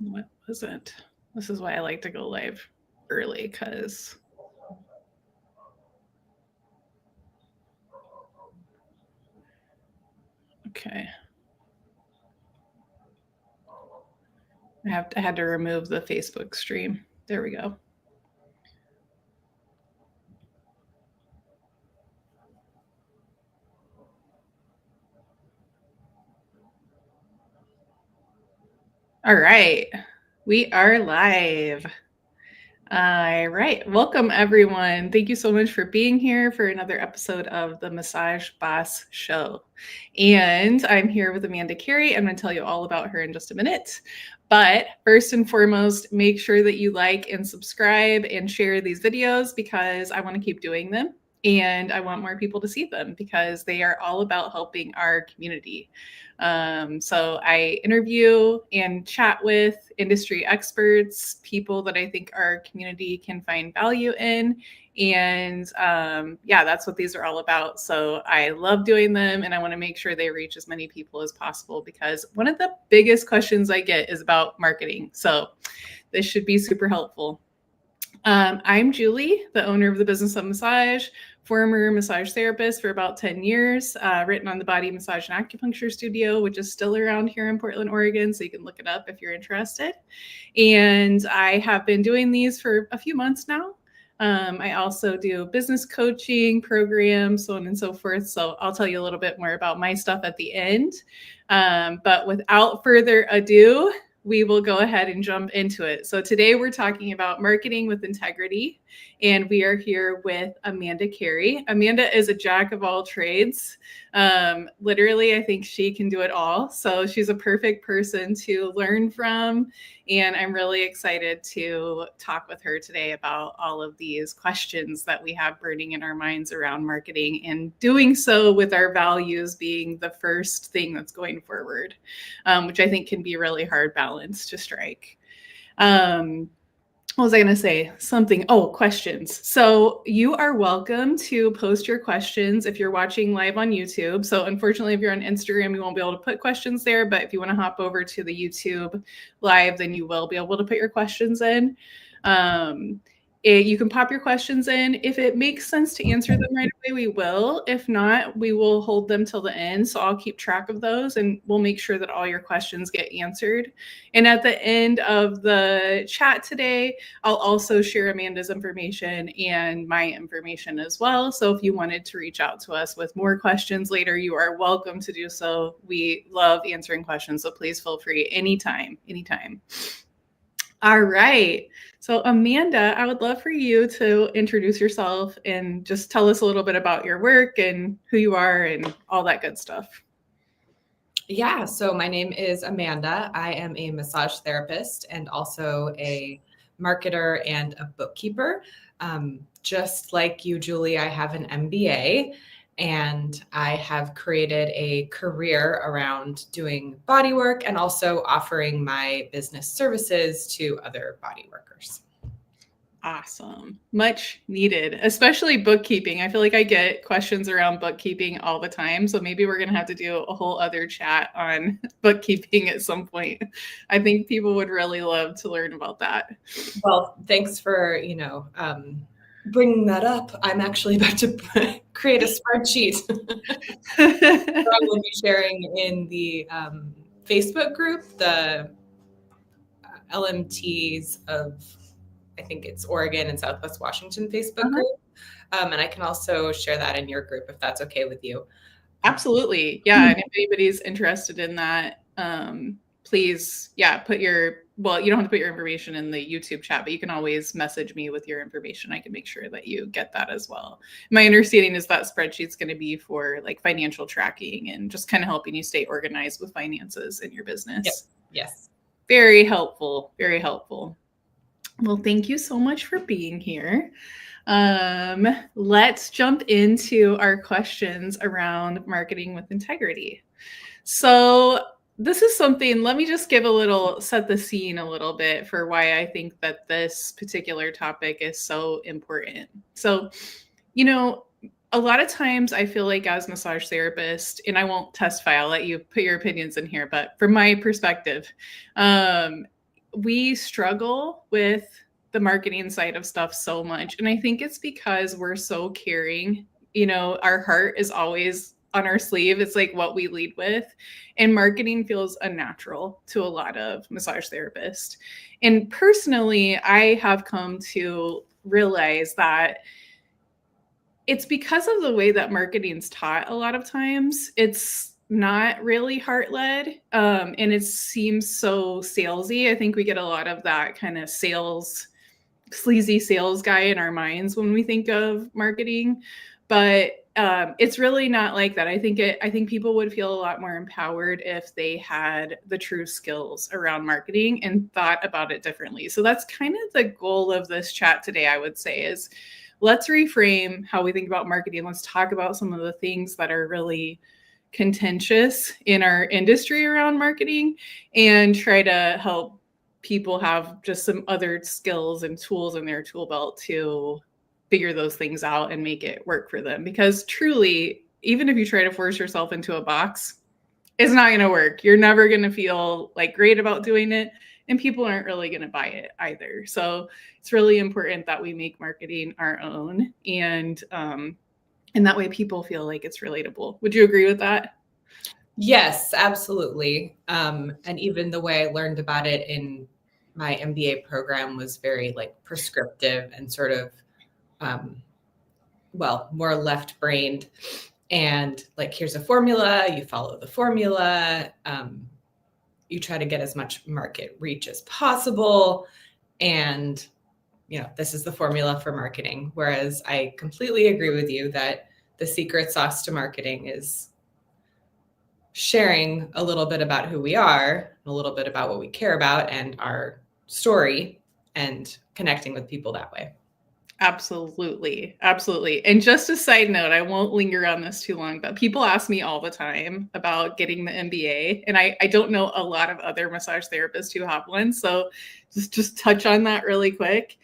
What was it? This is why I like to go live early, because okay. I had to remove the Facebook stream. There we go. All right. We are live. All right. Welcome, everyone. Thank you so much for being here for another episode of the Massage Boss Show. And I'm here with Amanda Carey. I'm going to tell you all about her in just a minute. But first and foremost, make sure that you like and subscribe and share these videos, because I want to keep doing them. And I want more people to see them because they are all about helping our community. So I interview and chat with industry experts, people that I think our community can find value in. And yeah, that's what these are all about. So I love doing them, and I want to make sure they reach as many people as possible, because one of the biggest questions I get is about marketing. So this should be super helpful. I'm Julie, the owner of the Business of Massage, former massage therapist for about 10 years, written on the Body Massage and Acupuncture Studio, which is still around here in Portland, Oregon, so you can look it up if you're interested. And I have been doing these for a few months now. I also do business coaching programs, so on and so forth. So I'll tell you a little bit more about my stuff at the end. But without further ado, we will go ahead and jump into it. So today we're talking about marketing with integrity, and we are here with Amanda Carey. Amanda is a jack of all trades. Literally, I think she can do it all. So she's a perfect person to learn from, and I'm really excited to talk with her today about all of these questions that we have burning in our minds around marketing, and doing so with our values being the first thing that's going forward, which I think can be really hard balance to strike. What was I going to say? Something. Oh, questions. So you are welcome to post your questions if you're watching live on YouTube. So unfortunately, if you're on Instagram, you won't be able to put questions there. But if you want to hop over to the YouTube live, then you will be able to put your questions in. You can pop your questions in. If it makes sense to answer them right away, we will. If not, we will hold them till the end. So I'll keep track of those, and we'll make sure that all your questions get answered. And at the end of the chat today, I'll also share Amanda's information and my information as well. So if you wanted to reach out to us with more questions later, you are welcome to do so. We love answering questions, so please feel free anytime. All right. So Amanda, I would love for you to introduce yourself and just tell us a little bit about your work and who you are and all that good stuff. Yeah, so my name is Amanda. I am a massage therapist and also a marketer and a bookkeeper. Just like you, Julie, I have an MBA, and I have created a career around doing bodywork and also offering my business services to other body workers. Awesome. Much needed, especially bookkeeping. I feel like I get questions around bookkeeping all the time. So maybe we're going to have to do a whole other chat on bookkeeping at some point. I think people would really love to learn about that. Well, thanks for, bringing that up. I'm actually about to create a spreadsheet. So I will be sharing in the Facebook group, the LMTs of, I think it's Oregon and Southwest Washington Facebook group. And I can also share that in your group if that's okay with you. Absolutely. Yeah. And if anybody's interested in that, please, put you don't have to put your information in the YouTube chat, but you can always message me with your information. I can make sure that you get that as well. My understanding is that spreadsheet's going to be for like financial tracking and just kind of helping you stay organized with finances in your business. Yep. Yes. Very helpful. Very helpful. Well, thank you so much for being here. Let's jump into our questions around marketing with integrity. So this is something, let me just set the scene a little bit for why I think that this particular topic is so important. So, a lot of times I feel like as massage therapist, and I won't testify, I'll let you put your opinions in here, but from my perspective, we struggle with the marketing side of stuff so much. And I think it's because we're so caring. You know, our heart is always on our sleeve. It's like what we lead with. And marketing feels unnatural to a lot of massage therapists. And personally, I have come to realize that it's because of the way that marketing's taught a lot of times. It's not really heart-led, and it seems so salesy. I think we get a lot of that kind of sleazy sales guy in our minds when we think of marketing, but it's really not like that. I think people would feel a lot more empowered if they had the true skills around marketing and thought about it differently. So that's kind of the goal of this chat today, I would say, is let's reframe how we think about marketing. Let's talk about some of the things that are really contentious in our industry around marketing and try to help people have just some other skills and tools in their tool belt to figure those things out and make it work for them. Because truly, even if you try to force yourself into a box, it's not going to work. You're never going to feel like great about doing it, and people aren't really going to buy it either. So it's really important that we make marketing our own, and that way people feel like it's relatable. Would you agree with that? Yes, absolutely. And even the way I learned about it in my MBA program was very like prescriptive and sort of, more left-brained. And like, here's a formula, you follow the formula, you try to get as much market reach as possible. And, this is the formula for marketing. Whereas I completely agree with you that the secret sauce to marketing is sharing a little bit about who we are, a little bit about what we care about and our story, and connecting with people that way. Absolutely. Absolutely. And just a side note, I won't linger on this too long, but people ask me all the time about getting the MBA. And I don't know a lot of other massage therapists who have one. So just touch on that really quick.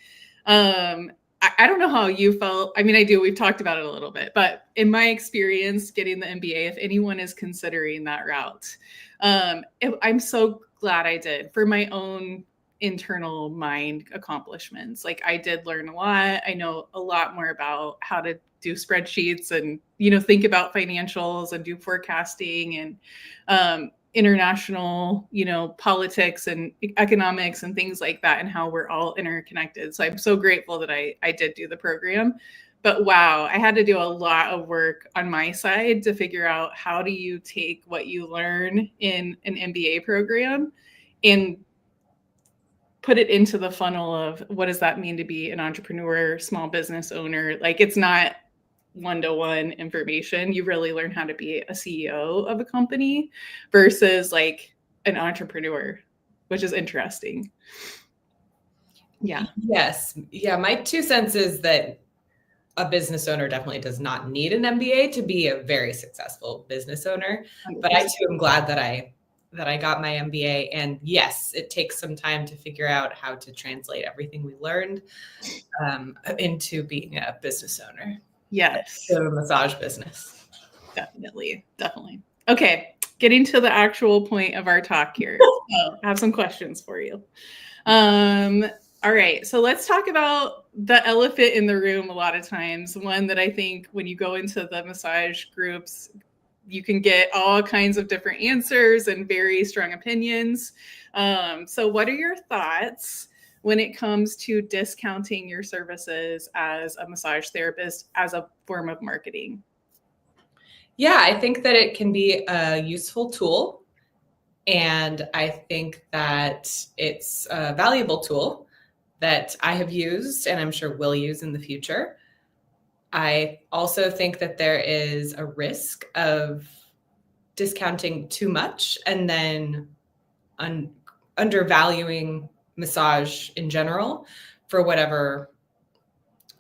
I don't know how you felt. I mean, I do. We've talked about it a little bit, but in my experience getting the MBA, if anyone is considering that route, I'm so glad I did for my own internal mind accomplishments. Like I did learn a lot. I know a lot more about how to do spreadsheets and, think about financials and do forecasting and international, politics and economics and things like that, and how we're all interconnected. So I'm so grateful that I did do the program. But wow, I had to do a lot of work on my side to figure out how do you take what you learn in an MBA program and put it into the funnel of what does that mean to be an entrepreneur, small business owner. Like it's not one-to-one information. You really learn how to be a CEO of a company versus like an entrepreneur, which is interesting. Yeah. Yes. Yeah. My 2 cents is that a business owner definitely does not need an MBA to be a very successful business owner. 100%. But I too am glad that I got my MBA. And yes, it takes some time to figure out how to translate everything we learned into being a business owner. Yes. So a massage business. Definitely. Okay. Getting to the actual point of our talk here. So I have some questions for you. All right. So let's talk about the elephant in the room a lot of times. One that I think when you go into the massage groups, you can get all kinds of different answers and very strong opinions. So what are your thoughts when it comes to discounting your services as a massage therapist as a form of marketing? Yeah, I think that it can be a useful tool. And I think that it's a valuable tool that I have used and I'm sure will use in the future. I also think that there is a risk of discounting too much and then undervaluing massage in general for whatever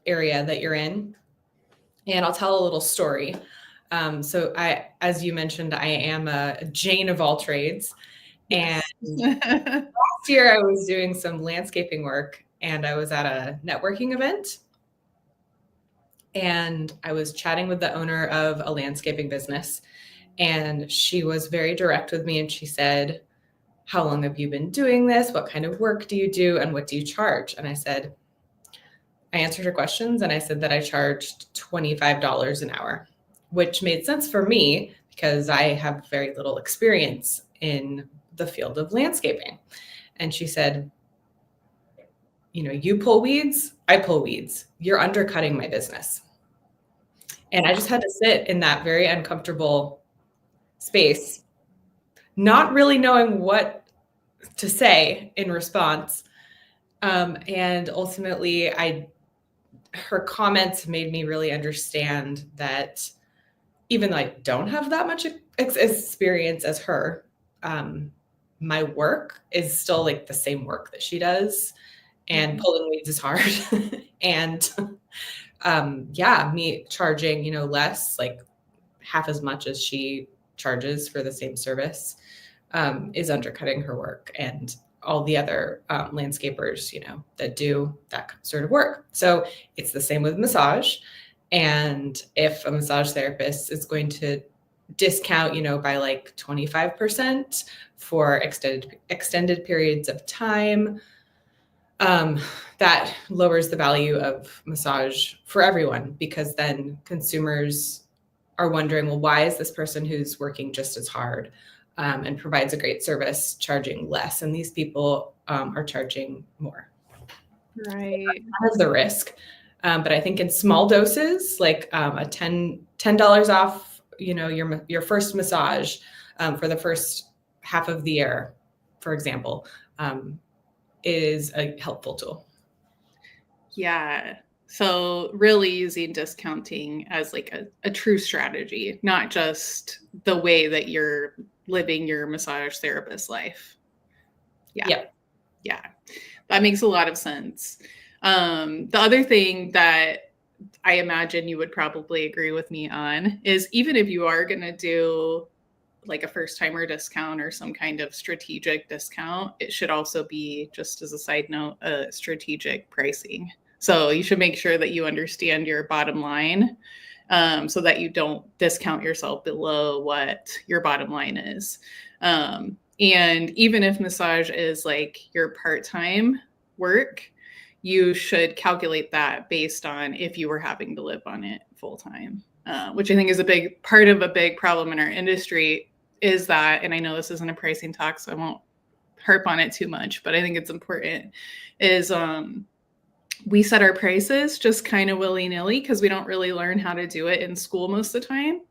area that you're in. And I'll tell a little story. So as you mentioned, I am a Jane of all trades. Yes. And last year I was doing some landscaping work and I was at a networking event and I was chatting with the owner of a landscaping business, and she was very direct with me. And she said, how long have you been doing this? What kind of work do you do? And what do you charge? And I answered her questions and I said that I charged $25 an hour, which made sense for me because I have very little experience in the field of landscaping. And she said, you pull weeds, I pull weeds. You're undercutting my business. And I just had to sit in that very uncomfortable space, not really knowing what to say in response. And ultimately, her comments made me really understand that even though I don't have that much experience as her, my work is still like the same work that she does. And pulling weeds is hard. And me charging, less, like half as much as she charges for the same service, is undercutting her work and all the other landscapers, that do that sort of work. So it's the same with massage. And if a massage therapist is going to discount, by like 25% for extended periods of time, that lowers the value of massage for everyone, because then consumers are wondering, well, why is this person who's working just as hard and provides a great service charging less? And these people are charging more. Right. So that's the risk. But I think in small doses, like a $10 off, your first massage for the first half of the year, for example, is a helpful tool. Yeah. So really using discounting as like a true strategy, not just the way that you're living your massage therapist life. Yeah. That makes a lot of sense. The other thing that I imagine you would probably agree with me on is, even if you are going to do like a first timer discount or some kind of strategic discount, it should also be, just as a side note, a strategic pricing. So you should make sure that you understand your bottom line, so that you don't discount yourself below what your bottom line is. And even if massage is like your part-time work, you should calculate that based on if you were having to live on it full-time, which I think is a big part of a big problem in our industry, is that, and I know this isn't a pricing talk, so I won't harp on it too much, but I think it's important, is we set our prices just kind of willy-nilly because we don't really learn how to do it in school most of the time.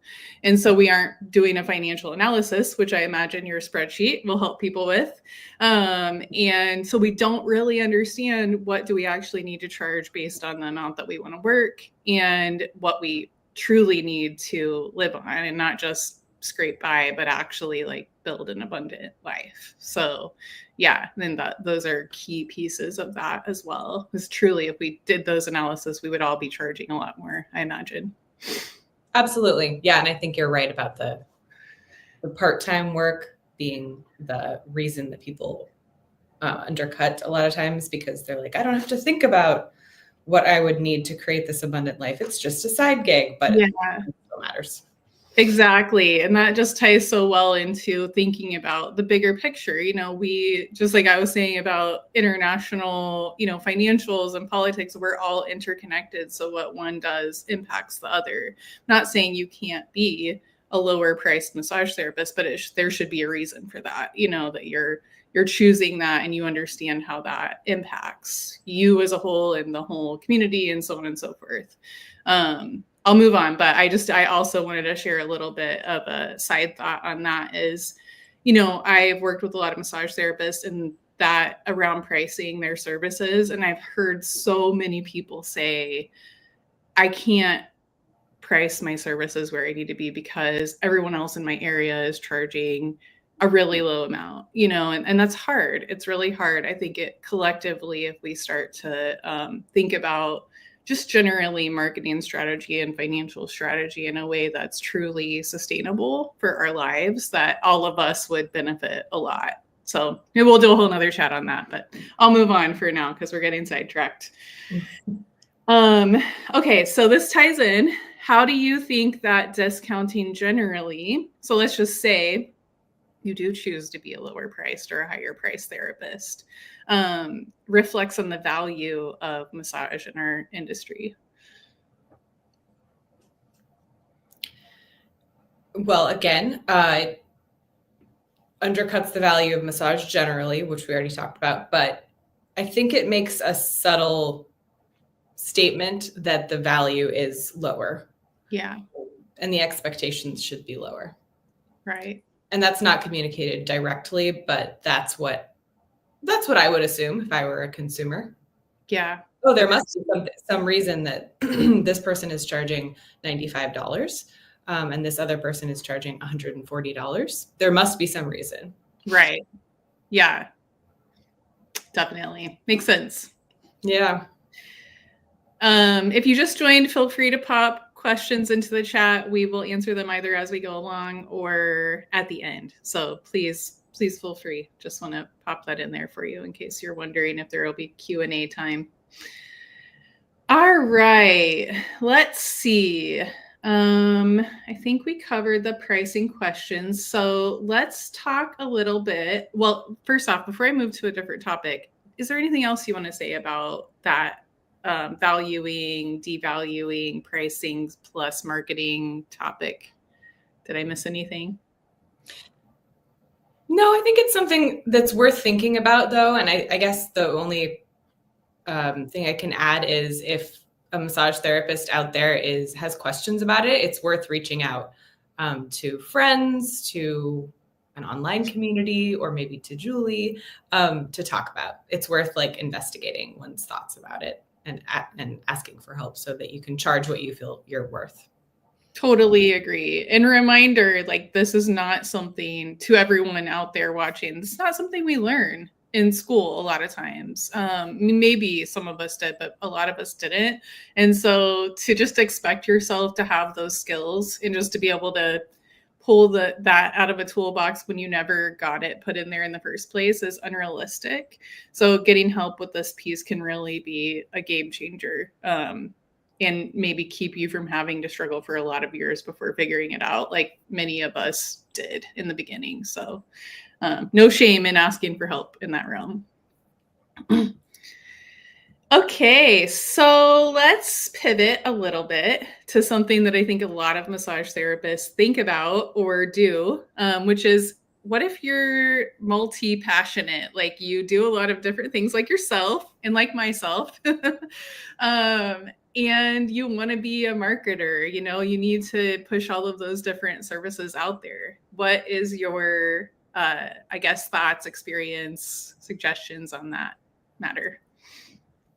And so we aren't doing a financial analysis, which I imagine your spreadsheet will help people with. And so we don't really understand what do we actually need to charge based on the amount that we want to work and what we truly need to live on, and not just scrape by, but actually like build an abundant life. So yeah, then those are key pieces of that as well. Because truly, if we did those analysis, we would all be charging a lot more, I imagine. Absolutely. Yeah. And I think you're right about the part-time work being the reason that people undercut a lot of times, because they're like, I don't have to think about what I would need to create this abundant life. It's just a side gig, but it still matters. Exactly. And that just ties so well into thinking about the bigger picture. We, just like I was saying about international, financials and politics, we're all interconnected. So what one does impacts the other. Not saying you can't be a lower priced massage therapist, but there should be a reason for that, that you're choosing that and you understand how that impacts you as a whole and the whole community and so on and so forth. I'll move on, but I also wanted to share a little bit of a side thought on that is, I've worked with a lot of massage therapists and that around pricing their services. And I've heard so many people say, I can't price my services where I need to be because everyone else in my area is charging a really low amount, and that's hard. It's really hard. I think it collectively, if we start to think about just generally marketing strategy and financial strategy in a way that's truly sustainable for our lives, that all of us would benefit a lot. So maybe we'll do a whole nother chat on that, but I'll move on for now because we're getting sidetracked. Okay, so this ties in. How do you think that discounting generally, so let's just say, you do choose to be a lower priced or a higher priced therapist, reflects on the value of massage in our industry. Well, again, undercuts the value of massage generally, which we already talked about, but I think it makes a subtle statement that the value is lower. Yeah. And the expectations should be lower. Right. And that's not communicated directly, but that's what I would assume if I were a consumer. Yeah. Oh, there must be some reason that this person is charging $95. And this other person is charging $140. There must be some reason. Right. Yeah. Definitely. Makes sense. Yeah. If you just joined, feel free to pop questions into the chat. We will answer them either as we go along or at the end. So please feel free. Just want to pop that in there for you in case you're wondering if there will be Q&A time. All right, let's see. I think we covered the pricing questions. So let's talk a little bit. Well, first off, before I move to a different topic, is there anything else you want to say about that valuing, devaluing, pricing plus marketing topic? Did I miss anything? No, I think it's something that's worth thinking about, though. And I guess the only thing I can add is if a massage therapist out there has questions about it, it's worth reaching out to friends, to an online community, or maybe to Julie to talk about. It's worth like investigating one's thoughts about it and asking for help so that you can charge what you feel you're worth. Totally agree. And reminder, like, this is not something to everyone out there watching. It's not something we learn in school a lot of times. Maybe some of us did, but a lot of us didn't. And so to just expect yourself to have those skills and just to be able to pull that out of a toolbox when you never got it put in there in the first place is unrealistic. So getting help with this piece can really be a game changer. And maybe keep you from having to struggle for a lot of years before figuring it out, like many of us did in the beginning. So no shame in asking for help in that realm. Okay, so let's pivot a little bit to something that I think a lot of massage therapists think about or do, which is, what if you're multi-passionate? Like you do a lot of different things like yourself and like myself. And you want to be a marketer, you know, you need to push all of those different services out there. What is your, I guess, thoughts, experience, suggestions on that matter?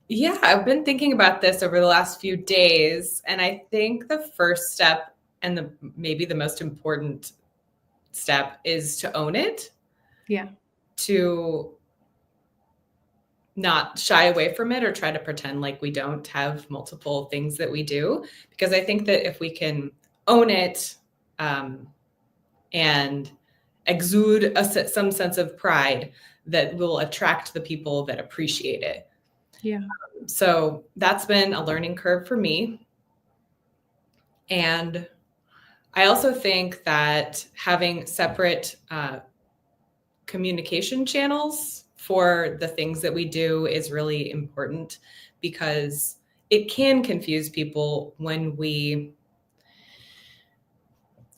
Yeah, I've been thinking about this over the last few days. And I think the first step and maybe the most important step is to own it. Yeah. To not shy away from it or try to pretend like we don't have multiple things that we do. Because I think that if we can own it and exude some sense of pride, that will attract the people that appreciate it. Yeah. So that's been a learning curve for me. And I also think that having separate communication channels for the things that we do is really important, because it can confuse people when we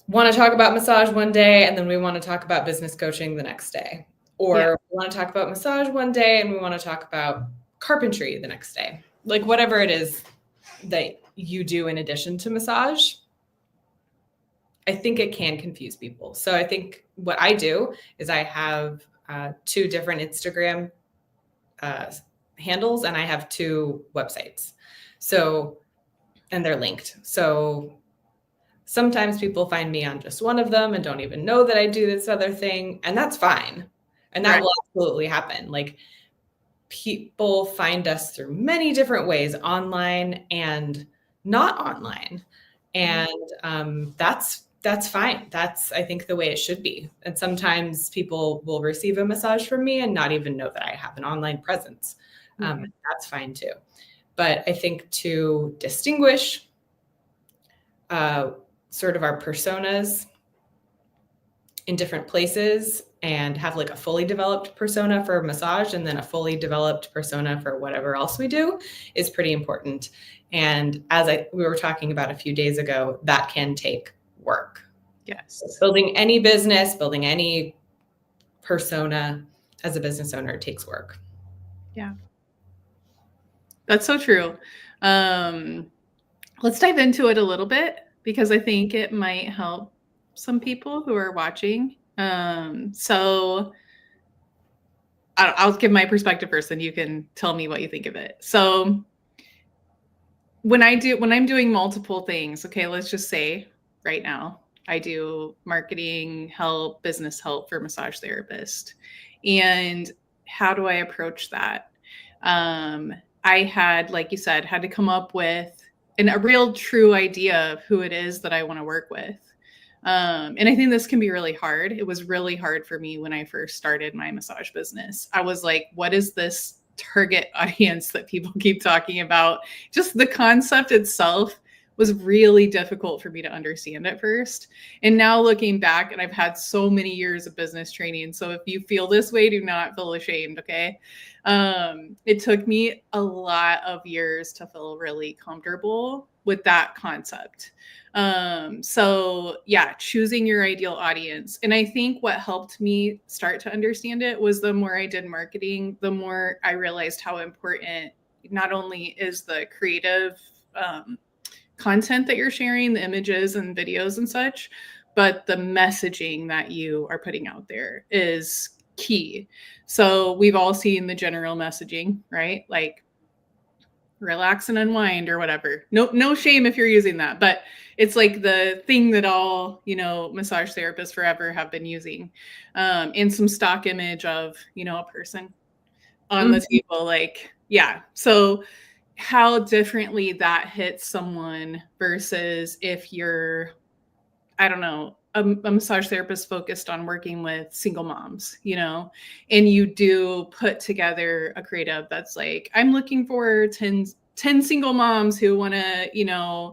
want to talk about massage one day and then we want to talk about business coaching the next day, or we want to talk about massage one day and we want to talk about carpentry the next day. Like whatever it is that you do in addition to massage, I think it can confuse people. So I think what I do is I have 2 different Instagram handles and I have 2 websites. So, and they're linked. So sometimes people find me on just one of them and don't even know that I do this other thing. And that's fine. And that will absolutely happen. Like people find us through many different ways, online and not online. And that's fine. That's, I think, the way it should be. And sometimes people will receive a massage from me and not even know that I have an online presence. That's fine too. But I think to distinguish sort of our personas in different places and have like a fully developed persona for massage and then a fully developed persona for whatever else we do is pretty important. And as we were talking about a few days ago, that can take work. Yes. Building any business, building any persona as a business owner, it takes work. Yeah. That's so true. Let's dive into it a little bit because I think it might help some people who are watching. So I'll give my perspective first, and you can tell me what you think of it. So when I'm doing multiple things, okay, let's just say right now I do marketing help, business help for massage therapist. And how do I approach that? I had, like you said, had to come up with a real true idea of who it is that I want to work with. And I think this can be really hard. It was really hard for me when I first started my massage business. I was like, what is this target audience that people keep talking about? Just the concept itself was really difficult for me to understand at first. And now looking back, and I've had so many years of business training. So if you feel this way, do not feel ashamed, okay? It took me a lot of years to feel really comfortable with that concept. So yeah, choosing your ideal audience. And I think what helped me start to understand it was the more I did marketing, the more I realized how important not only is the creative content that you're sharing, the images and videos and such, but the messaging that you are putting out there is key. So we've all seen the general messaging, right? Like relax and unwind or whatever. No shame if you're using that, but it's like the thing that all, massage therapists forever have been using. And some stock image of, a person on the table. Like, yeah. So how differently that hits someone versus if you're, I don't know, a massage therapist focused on working with single moms, and you do put together a creative that's like, I'm looking for 10 single moms who want to,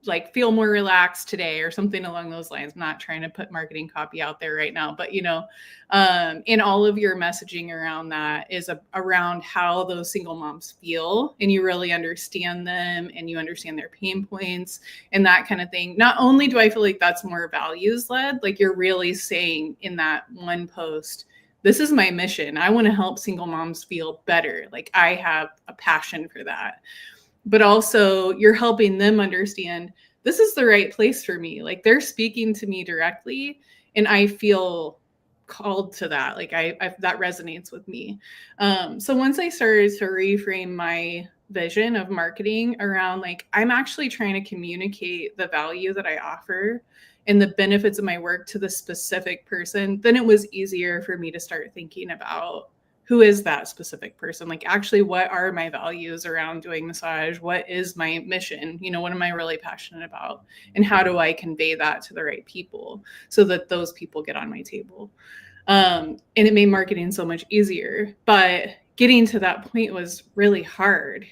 like feel more relaxed today or something along those lines. I'm not trying to put marketing copy out there right now, but and all of your messaging around that is around how those single moms feel, and you really understand them and you understand their pain points and that kind of thing. Not only do I feel like that's more values led, like you're really saying in that one post, this is my mission. I want to help single moms feel better. Like I have a passion for that. But also you're helping them understand this is the right place for me. Like they're speaking to me directly and I feel called to that. Like I that resonates with me. So once I started to reframe my vision of marketing around like, I'm actually trying to communicate the value that I offer and the benefits of my work to the specific person, then it was easier for me to start thinking about who is that specific person? Like, actually, what are my values around doing massage? What is my mission? What am I really passionate about? And how do I convey that to the right people so that those people get on my table? And it made marketing so much easier. But getting to that point was really hard,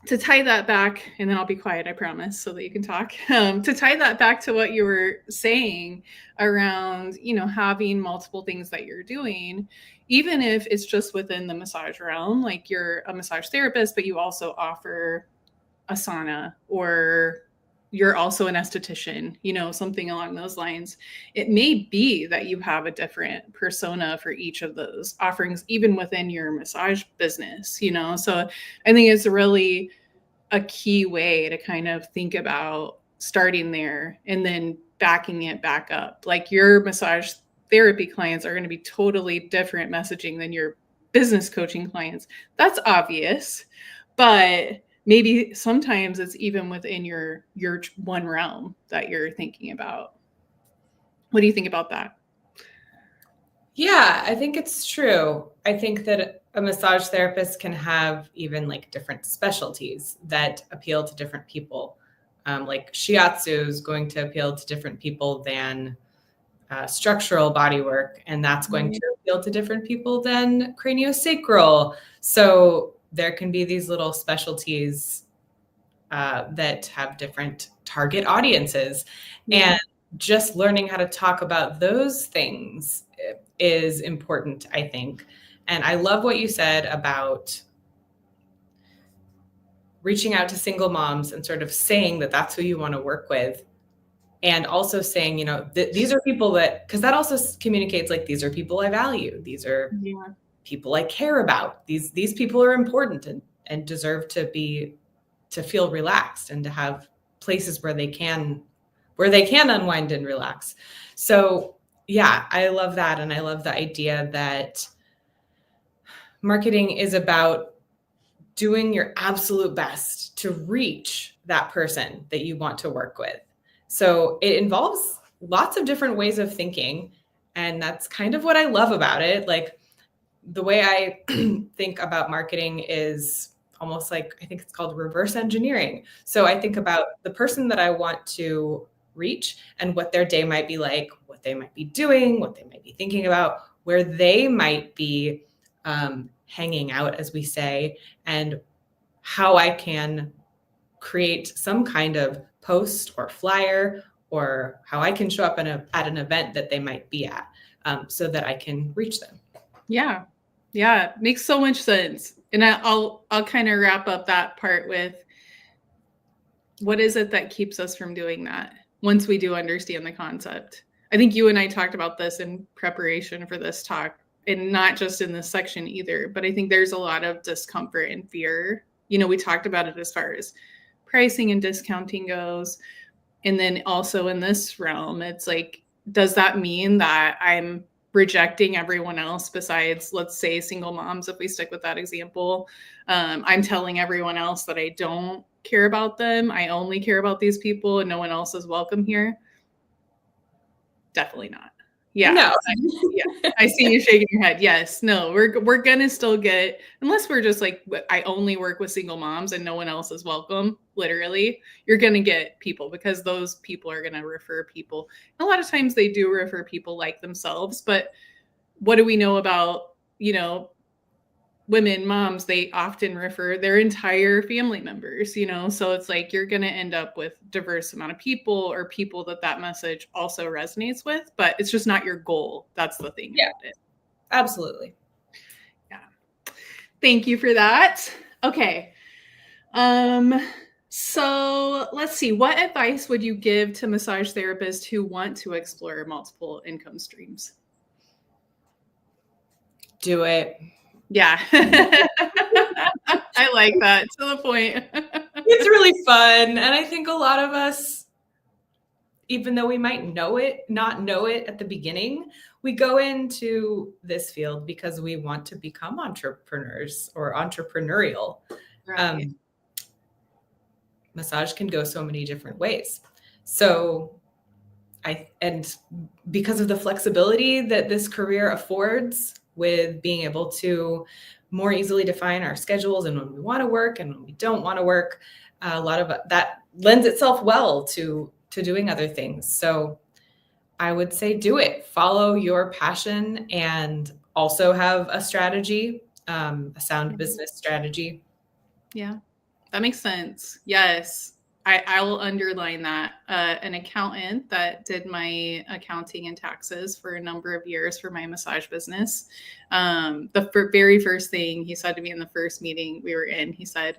to tie that back, and then I'll be quiet, I promise, so that you can talk. To tie that back to what you were saying around, having multiple things that you're doing, even if it's just within the massage realm, like you're a massage therapist, but you also offer a sauna, or you're also an esthetician, something along those lines. It may be that you have a different persona for each of those offerings, even within your massage business, So I think it's really a key way to kind of think about starting there and then backing it back up. Like your massage therapy clients are going to be totally different messaging than your business coaching clients. That's obvious, but maybe sometimes it's even within your one realm that you're thinking about. What do you think about that? Yeah, I think it's true. I think that a massage therapist can have even like different specialties that appeal to different people. Like shiatsu is going to appeal to different people than structural bodywork, and that's going to appeal to different people than craniosacral. So there can be these little specialties that have different target audiences. Yeah. And just learning how to talk about those things is important, I think. And I love what you said about reaching out to single moms and sort of saying that that's who you want to work with. And also saying, these are people that, because that also communicates like, these are people I value. These are people I care about. These people are important and deserve to feel relaxed and to have places where they can unwind and relax. So yeah, I love that. And I love the idea that marketing is about doing your absolute best to reach that person that you want to work with. So it involves lots of different ways of thinking. And that's kind of what I love about it. Like, the way I think about marketing is almost like, I think it's called reverse engineering. So I think about the person that I want to reach and what their day might be like, what they might be doing, what they might be thinking about, where they might be hanging out, as we say, and how I can create some kind of post or flyer, or how I can show up at an event that they might be at, so that I can reach them. Yeah, makes so much sense. And I'll kind of wrap up that part with, what is it that keeps us from doing that once we do understand the concept? I think you and I talked about this in preparation for this talk, and not just in this section either, but I think there's a lot of discomfort and fear. We talked about it as far as pricing and discounting goes. And then also in this realm, it's like, does that mean that I'm rejecting everyone else besides, let's say, single moms, if we stick with that example? I'm telling everyone else that I don't care about them. I only care about these people and no one else is welcome here. Definitely not. Yeah. No. I see you shaking your head. Yes. No, we're going to still get, unless we're just like, I only work with single moms and no one else is welcome, literally, you're going to get people, because those people are going to refer people. And a lot of times they do refer people like themselves, but what do we know about, women, moms? They often refer their entire family members, so it's like, you're going to end up with diverse amount of people, or people that message also resonates with, but it's just not your goal. That's the thing about it. Absolutely. Yeah. Thank you for that. Okay. So let's see, what advice would you give to massage therapists who want to explore multiple income streams? Do it. Yeah. I like that. To the point. It's really fun. And I think a lot of us, even though we might not know it at the beginning, we go into this field because we want to become entrepreneurs or entrepreneurial. Right. Massage can go so many different ways. So and because of the flexibility that this career affords, with being able to more easily define our schedules and when we want to work and when we don't want to work, a lot of that lends itself well to doing other things. So I would say do it. Follow your passion and also have a strategy, a sound business strategy. Yeah, that makes sense. Yes. I will underline that. An accountant that did my accounting and taxes for a number of years for my massage business. The very first thing he said to me in the first meeting we were in, he said,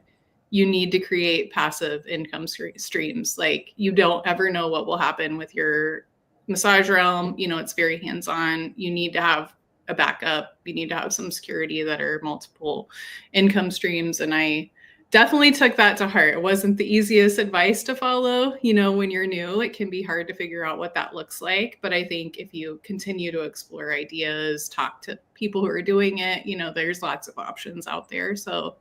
you need to create passive income streams. Like, you don't ever know what will happen with your massage realm. It's very hands-on. You need to have a backup. You need to have some security that are multiple income streams. And I definitely took that to heart. It wasn't the easiest advice to follow. When you're new, it can be hard to figure out what that looks like. But I think if you continue to explore ideas, talk to people who are doing it, there's lots of options out there. So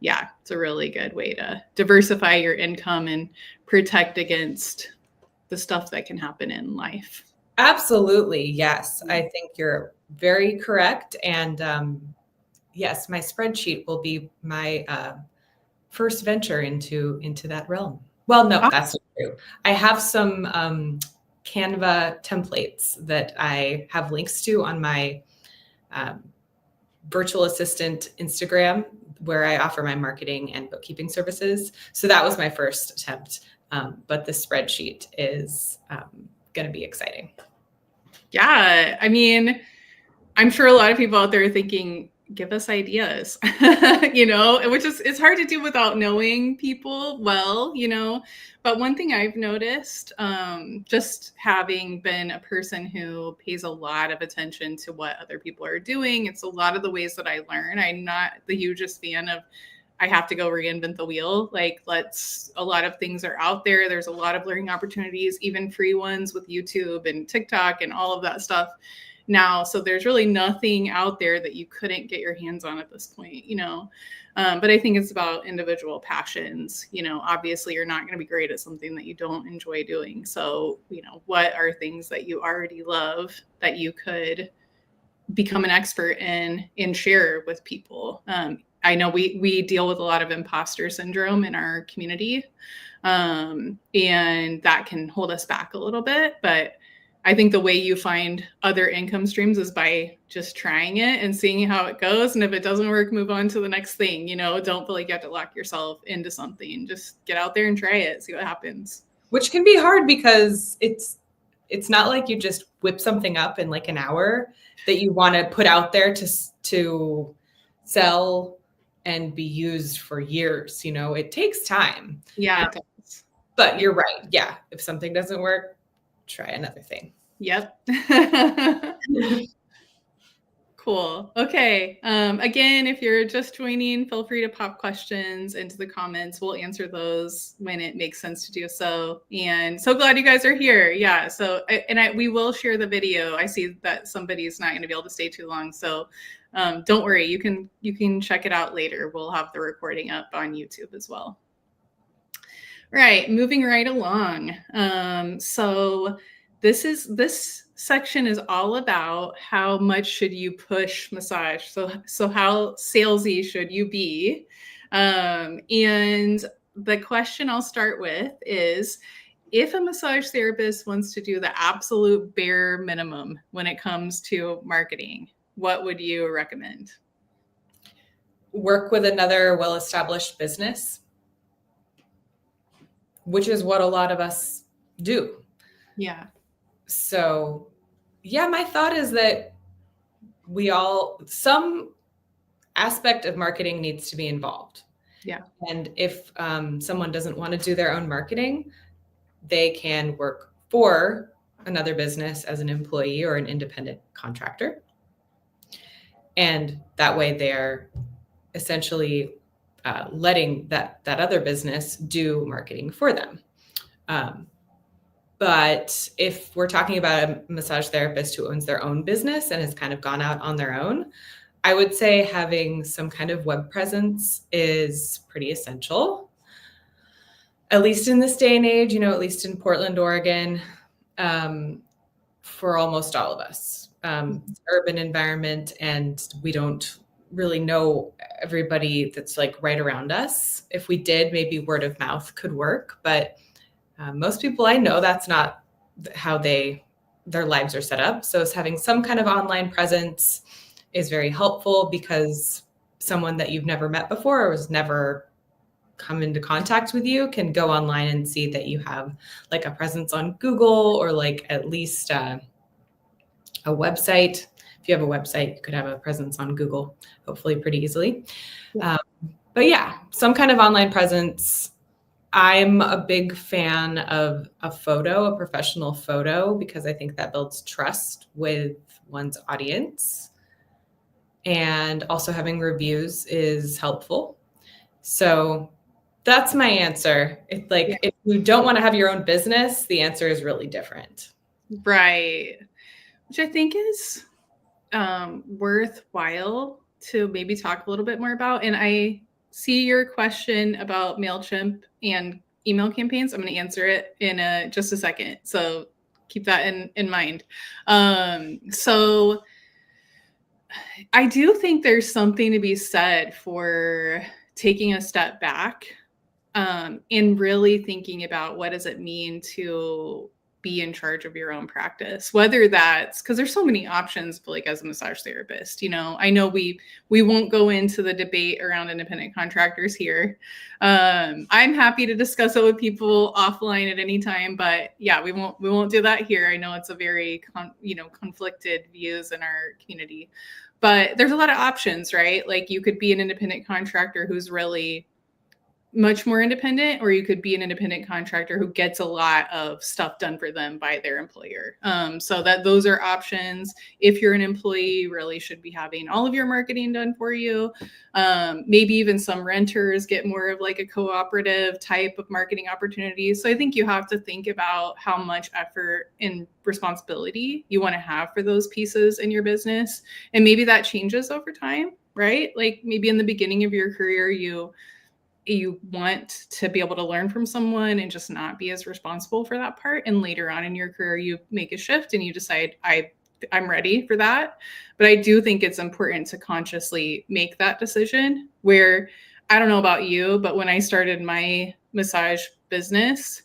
yeah, it's a really good way to diversify your income and protect against the stuff that can happen in life. Absolutely. Yes. I think you're very correct. And yes, my spreadsheet will be my first venture into that realm. Well, no, that's not true. I have some Canva templates that I have links to on my virtual assistant Instagram, where I offer my marketing and bookkeeping services. So that was my first attempt. But the spreadsheet is going to be exciting. Yeah. I mean, I'm sure a lot of people out there are thinking, give us ideas, which is, it's hard to do without knowing people well, but one thing I've noticed, just having been a person who pays a lot of attention to what other people are doing, it's a lot of the ways that I learn. I'm not the hugest fan of, I have to go reinvent the wheel. Like, a lot of things are out there. There's a lot of learning opportunities, even free ones with YouTube and TikTok and all of that stuff now. So there's really nothing out there that you couldn't get your hands on at this point, but I think it's about individual passions. Obviously you're not going to be great at something that you don't enjoy doing. So, what are things that you already love that you could become an expert in and share with people? I know we deal with a lot of imposter syndrome in our community, and that can hold us back a little bit, but I think the way you find other income streams is by just trying it and seeing how it goes. And if it doesn't work, move on to the next thing. Don't feel like you have to lock yourself into something. Just get out there and try it, see what happens. Which can be hard because it's not like you just whip something up in like an hour that you want to put out there to sell and be used for years. It takes time. Yeah, it does. But you're right. Yeah. If something doesn't work, try another thing. Yep. Cool. Okay. Again, if you're just joining, feel free to pop questions into the comments. We'll answer those when it makes sense to do so. And so glad you guys are here. Yeah. So, we will share the video. I see that somebody's not going to be able to stay too long. So don't worry. You can check it out later. We'll have the recording up on YouTube as well. Right. Moving right along. So this section is all about how much should you push massage. So how salesy should you be? And the question I'll start with is, if a massage therapist wants to do the absolute bare minimum when it comes to marketing, what would you recommend? Work with another well-established business, which is what a lot of us do. Yeah. So, yeah, my thought is that some aspect of marketing needs to be involved. Yeah. And if someone doesn't want to do their own marketing, they can work for another business as an employee or an independent contractor. And that way they're essentially letting that other business do marketing for them. But if we're talking about a massage therapist who owns their own business and has kind of gone out on their own, I would say having some kind of web presence is pretty essential, at least in this day and age, at least in Portland, Oregon, for almost all of us. It's urban environment, and we don't really know everybody that's like right around us. If we did, maybe word of mouth could work, but most people I know, that's not how their lives are set up. So having some kind of online presence is very helpful, because someone that you've never met before or has never come into contact with you can go online and see that you have like a presence on Google, or like at least a website. If you have a website, you could have a presence on Google, hopefully pretty easily. Yeah. But yeah, some kind of online presence. I'm a big fan of a professional photo, because I think that builds trust with one's audience. And also having reviews is helpful. So that's my answer. It's like, yeah. If you don't want to have your own business, the answer is really different. Right. Which I think is worthwhile to maybe talk a little bit more about. And I see your question about MailChimp and email campaigns. I'm going to answer it in just a second. So keep that in mind. So I do think there's something to be said for taking a step back and really thinking about, what does it mean to be in charge of your own practice, whether that's because there's so many options, but like as a massage therapist, I know we won't go into the debate around independent contractors here. I'm happy to discuss it with people offline at any time, but yeah, we won't do that here. I know it's a very conflicted views in our community, but there's a lot of options, right? Like you could be an independent contractor who's really much more independent, or you could be an independent contractor who gets a lot of stuff done for them by their employer. So that those are options. If you're an employee, you really should be having all of your marketing done for you. Maybe even some renters get more of like a cooperative type of marketing opportunity. So I think you have to think about how much effort and responsibility you want to have for those pieces in your business. And maybe that changes over time, right? Like maybe in the beginning of your career, you want to be able to learn from someone and just not be as responsible for that part. And later on in your career, you make a shift and you decide, I'm ready for that. But I do think it's important to consciously make that decision where, I don't know about you, but when I started my massage business,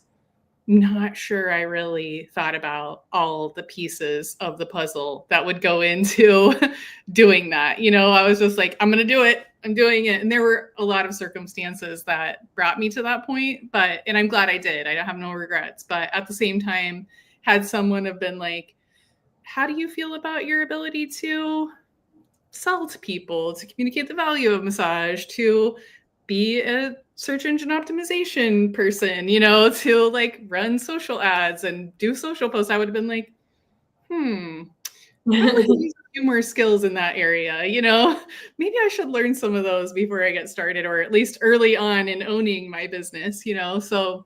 not sure I really thought about all the pieces of the puzzle that would go into doing that. I was just like, I'm going to do it. I'm doing it. And there were a lot of circumstances that brought me to that point, and I'm glad I did. I have no regrets. But at the same time, had someone have been like, how do you feel about your ability to sell to people, to communicate the value of massage, to be a search engine optimization person, to like run social ads and do social posts, I would have been like, I would use a few more skills in that area, maybe I should learn some of those before I get started, or at least early on in owning my business, so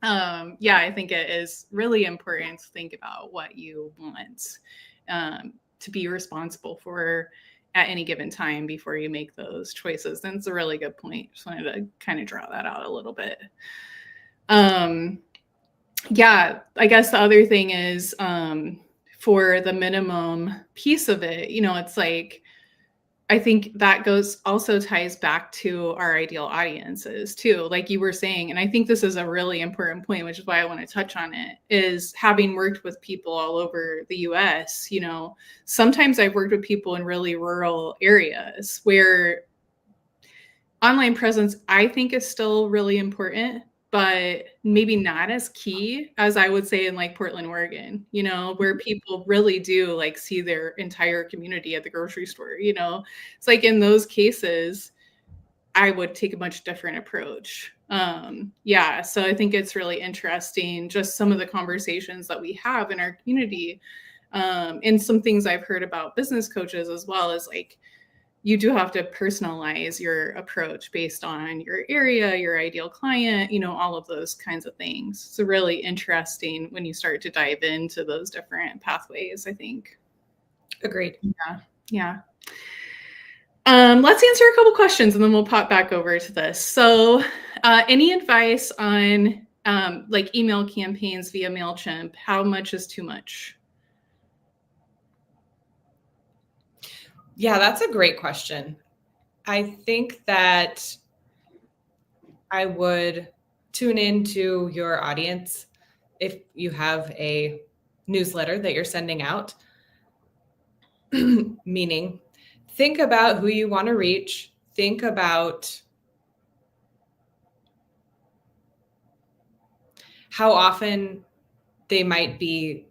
yeah, I think it is really important to think about what you want to be responsible for at any given time before you make those choices. And it's a really good point. Just wanted to kind of draw that out a little bit. Yeah, I guess the other thing is for the minimum piece of it, it's like, I think that also ties back to our ideal audiences too, like you were saying. And I think this is a really important point, which is why I want to touch on it, is having worked with people all over the US, sometimes I've worked with people in really rural areas where online presence, I think, is still really important, but maybe not as key as I would say in like Portland, Oregon, where people really do like see their entire community at the grocery store, it's like in those cases, I would take a much different approach. Yeah. So I think it's really interesting, just some of the conversations that we have in our community. And some things I've heard about business coaches as well is like, you do have to personalize your approach based on your area, your ideal client, all of those kinds of things. So really interesting when you start to dive into those different pathways, I think. Agreed. Yeah. Let's answer a couple questions and then we'll pop back over to this. So any advice on like email campaigns via MailChimp? How much is too much? Yeah, that's a great question. I think that I would tune into your audience if you have a newsletter that you're sending out. Meaning, think about who you want to reach. Think about how often they might be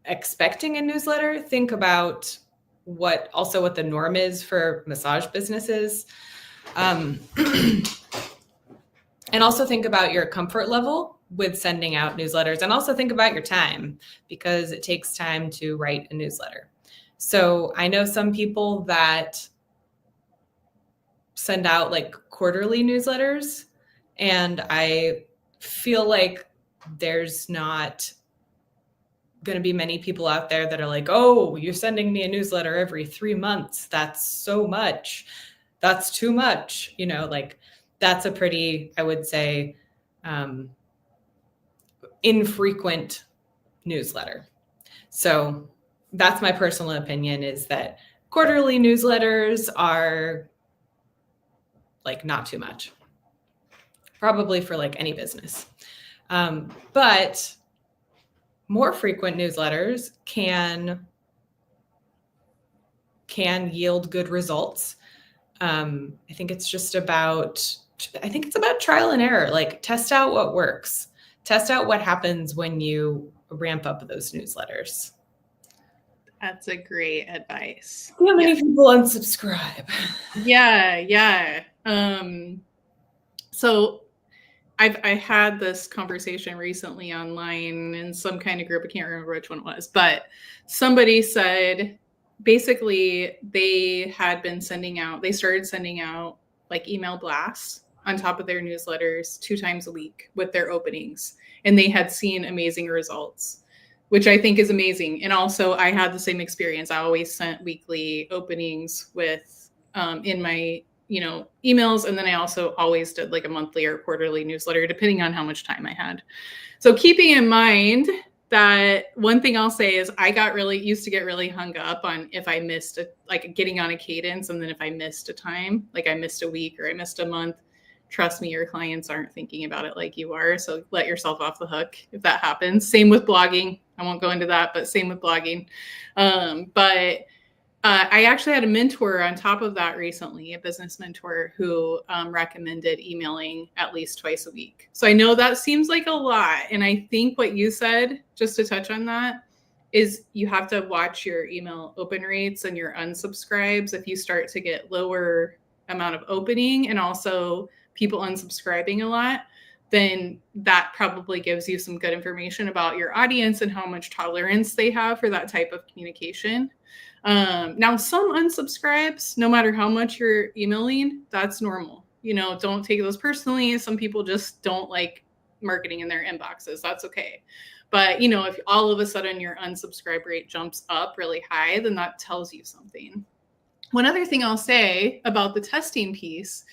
expecting a newsletter. Think about what the norm is for massage businesses. And also think about your comfort level with sending out newsletters, and also think about your time, because it takes time to write a newsletter. So I know some people that send out like quarterly newsletters, and I feel like there's not going to be many people out there that are like, oh, you're sending me a newsletter every 3 months. That's so much. That's too much. Like that's a pretty, I would say, infrequent newsletter. So that's my personal opinion, is that quarterly newsletters are like not too much, probably for like any business. But more frequent newsletters can yield good results. I think it's about trial and error. Like, test out what works. Test out what happens when you ramp up those newsletters. That's a great advice. See how many people unsubscribe. Yeah. So I had this conversation recently online in some kind of group. I can't remember which one it was, but somebody said basically they started sending out like email blasts on top of their newsletters 2 times a week with their openings. And they had seen amazing results, which I think is amazing. And also I had the same experience. I always sent weekly openings with in my emails. And then I also always did like a monthly or quarterly newsletter, depending on how much time I had. So keeping in mind that, one thing I'll say is I used to get really hung up on if I missed getting on a cadence. And then if I missed a time, like I missed a week or I missed a month, trust me, your clients aren't thinking about it like you are. So let yourself off the hook if that happens. Same with blogging. I won't go into that, but same with blogging. I actually had a mentor on top of that recently, a business mentor who recommended emailing at least twice a week. So I know that seems like a lot. And I think what you said, just to touch on that, is you have to watch your email open rates and your unsubscribes. If you start to get lower amount of opening and also people unsubscribing a lot, then that probably gives you some good information about your audience and how much tolerance they have for that type of communication. Now, some unsubscribes, no matter how much you're emailing, that's normal. Don't take those personally. Some people just don't like marketing in their inboxes. That's okay. But, if all of a sudden your unsubscribe rate jumps up really high, then that tells you something. One other thing I'll say about the testing piece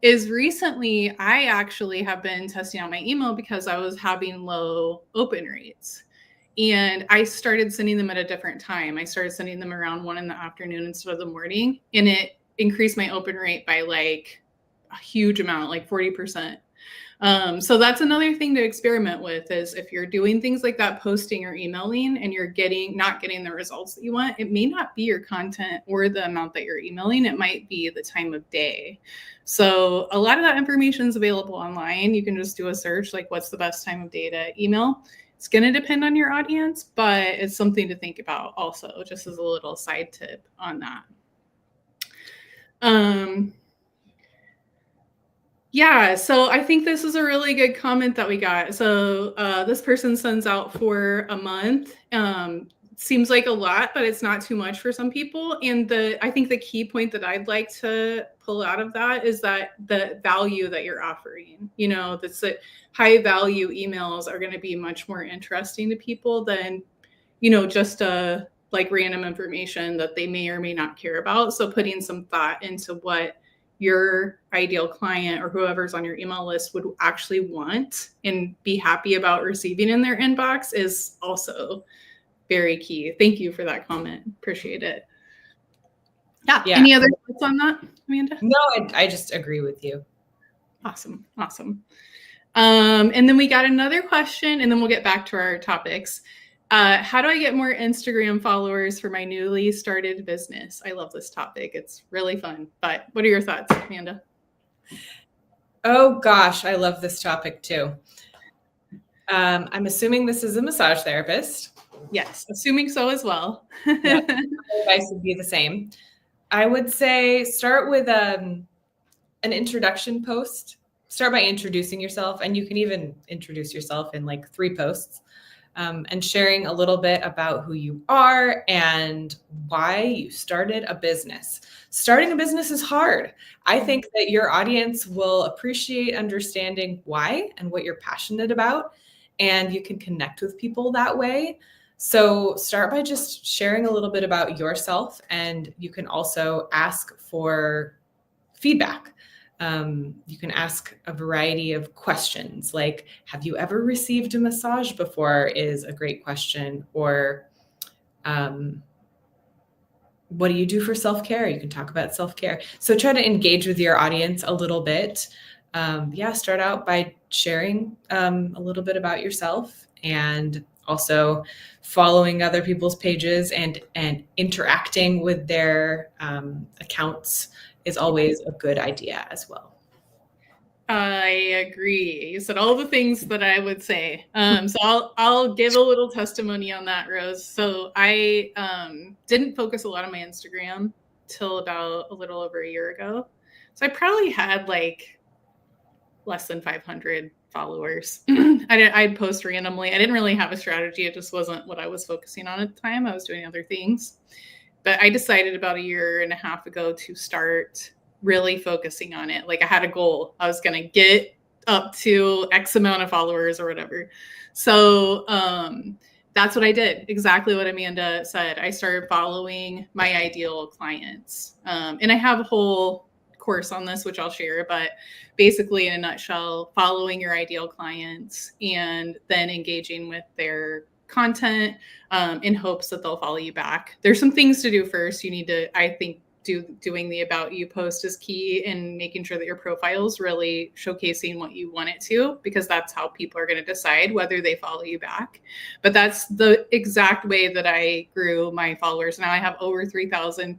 is recently I actually have been testing out my email because I was having low open rates. And I started sending them at a different time. I started sending them around 1 p.m. instead of the morning. And it increased my open rate by like a huge amount, like 40%. So that's another thing to experiment with, is if you're doing things like that, posting or emailing, and you're not getting the results that you want, it may not be your content or the amount that you're emailing. It might be the time of day. So a lot of that information is available online. You can just do a search, like what's the best time of day to email. It's going to depend on your audience, but it's something to think about also, just as a little side tip on that. Yeah, so I think this is a really good comment that we got. So this person sends out for a month. Seems like a lot, but it's not too much for some people. And I think the key point that I'd like to pull out of that is that the value that you're offering, that's high value emails are going to be much more interesting to people than, just like random information that they may or may not care about. So putting some thought into what your ideal client or whoever's on your email list would actually want and be happy about receiving in their inbox is also very key. Thank you for that comment. Appreciate it. Yeah. Any other thoughts on that, Amanda? No, I just agree with you. Awesome. And then we got another question, and then we'll get back to our topics. How do I get more Instagram followers for my newly started business? I love this topic. It's really fun. But what are your thoughts, Amanda? Oh, gosh, I love this topic too. I'm assuming this is a massage therapist. Yes, assuming so as well. Yeah, my advice would be the same. I would say start with an introduction post. Start by introducing yourself, and you can even introduce yourself in like 3 posts. And sharing a little bit about who you are and why you started a business. Starting a business is hard. I think that your audience will appreciate understanding why and what you're passionate about, and you can connect with people that way. So start by just sharing a little bit about yourself, and you can also ask for feedback. You can ask a variety of questions, like, have you ever received a massage before, is a great question. Or what do you do for self-care? You can talk about self-care. So try to engage with your audience a little bit. start out by sharing a little bit about yourself, and also following other people's pages and interacting with their accounts is always a good idea as well. I agree. You said all the things that I would say. So I'll give a little testimony on that, Rose. So I didn't focus a lot on my Instagram till about a little over a year ago. So I probably had like less than 500 followers. I'd post randomly. I didn't really have a strategy. It just wasn't what I was focusing on at the time. I was doing other things. But I decided about a year and a half ago to start really focusing on it. Like I had a goal. I was going to get up to X amount of followers or whatever. So that's what I did. Exactly what Amanda said. I started following my ideal clients. And I have a whole course on this, which I'll share, but basically in a nutshell, following your ideal clients and then engaging with their content in hopes that they'll follow you back. There's some things to do first. You need to, I think, doing the about you post is key in making sure that your profile is really showcasing what you want it to, because that's how people are going to decide whether they follow you back. But that's the exact way that I grew my followers. Now I have over 3,000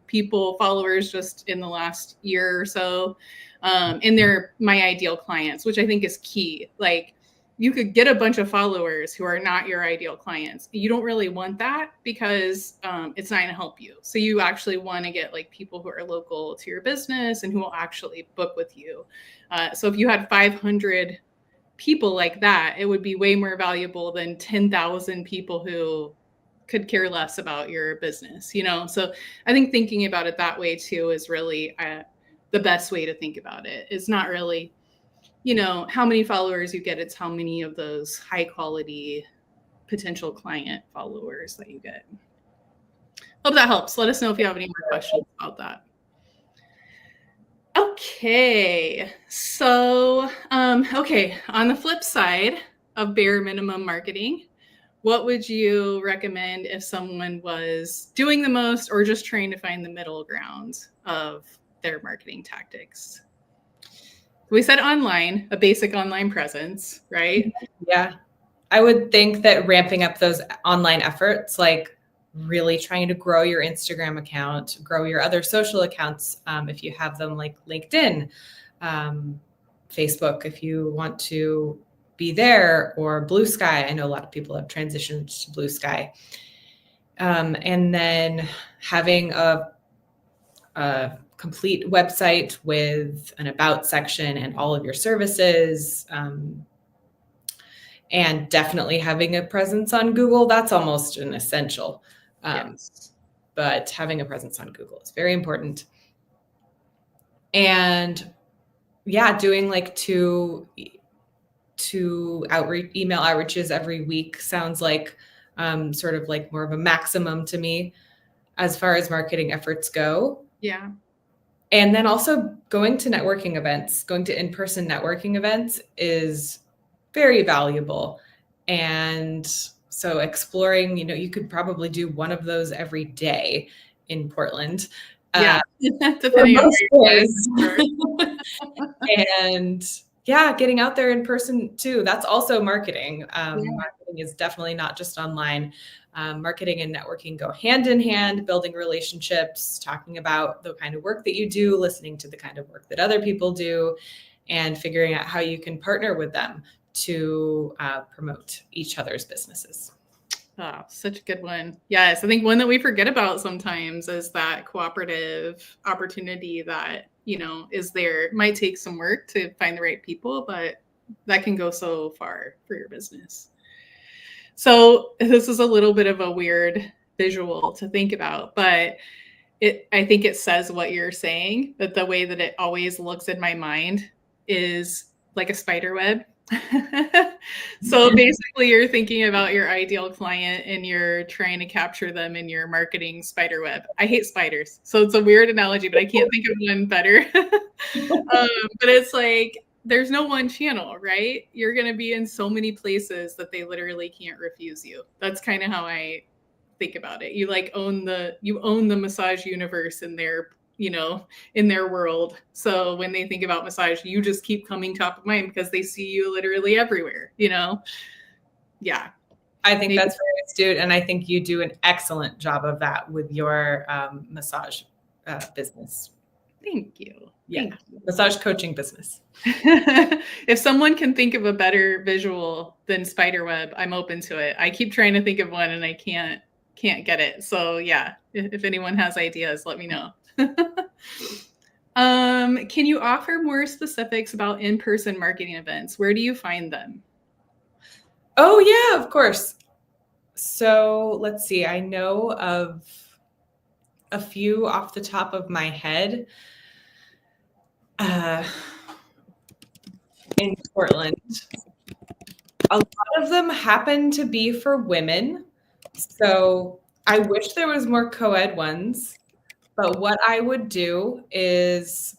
followers just in the last year or so. And they're my ideal clients, which I think is key. Like, you could get a bunch of followers who are not your ideal clients. You don't really want that because it's not going to help you. So you actually want to get like people who are local to your business and who will actually book with you. So if you had 500 people like that, it would be way more valuable than 10,000 people who could care less about your business, you know? So I think thinking about it that way too is really the best way to think about it. It's not really, you know, how many followers you get, it's how many of those high quality potential client followers that you get. Hope that helps. Let us know if you have any more questions about that. Okay, so okay, on the flip side of bare minimum marketing, what would you recommend if someone was doing the most or just trying to find the middle ground of their marketing tactics? We said online, a basic online presence, right? Yeah. I would think that ramping up those online efforts, like really trying to grow your Instagram account, grow your other social accounts, if you have them, like LinkedIn, Facebook, if you want to be there, or Blue Sky. I know a lot of people have transitioned to Blue Sky. And then having a complete website with an about section and all of your services, and definitely having a presence on Google. That's almost an essential. Yes. But having a presence on Google is very important. And yeah, doing like two email outreaches every week sounds like sort of like more of a maximum to me as far as marketing efforts go. Yeah. And then also going to networking events, going to in-person networking events is very valuable. And so exploring, you know, you could probably do one of those every day in Portland. Yeah, depending on where you're and yeah, getting out there in person too. That's also marketing. Marketing is definitely not just online. Marketing and networking go hand in hand, building relationships, talking about the kind of work that you do, listening to the kind of work that other people do, and figuring out how you can partner with them to promote each other's businesses. Oh, such a good one. Yes, I think one that we forget about sometimes is that cooperative opportunity that, you know, is there. It might take some work to find the right people, but that can go so far for your business. So this is a little bit of a weird visual to think about, but I think it says what you're saying, that the way that it always looks in my mind is like a spider web. So basically you're thinking about your ideal client and you're trying to capture them in your marketing spider web. I hate spiders, so it's a weird analogy, but I can't think of one better. But it's like, there's no one channel, right? You're going to be in so many places that they literally can't refuse you. That's kind of how I think about it. You like own the massage universe in their in their world. So when they think about massage, you just keep coming top of mind because they see you literally everywhere, Yeah. I think that's very astute. And I think you do an excellent job of that with your massage business. Thank you. Yeah. Thank you. Massage coaching business. If someone can think of a better visual than spiderweb, I'm open to it. I keep trying to think of one and I can't get it. So yeah, if anyone has ideas, let me know. Can you offer more specifics about in-person marketing events? Where do you find them? Oh yeah, of course. So let's see. I know of a few off the top of my head. In Portland. A lot of them happen to be for women. So I wish there was more co-ed ones. But what I would do is